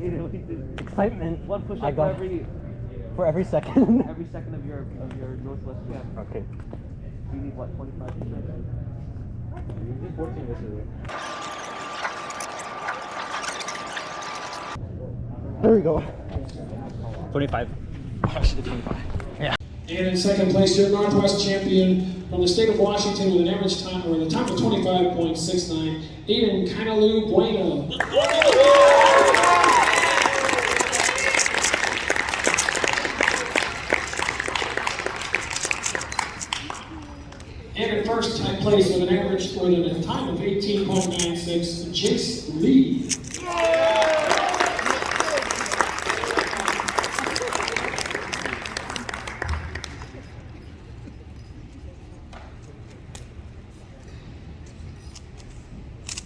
Excitement. One push I up got for every second. every second of your northwest camp. Okay. You need what, 25%? 14 this year. There we go. 25. I should have 25. Yeah. And in second place, your Northwest champion from the state of Washington with an average time, or the time of 25.69, Aiden Kainalu Bueno. And in first place with an average, with a time of 18.96, Jace Lee.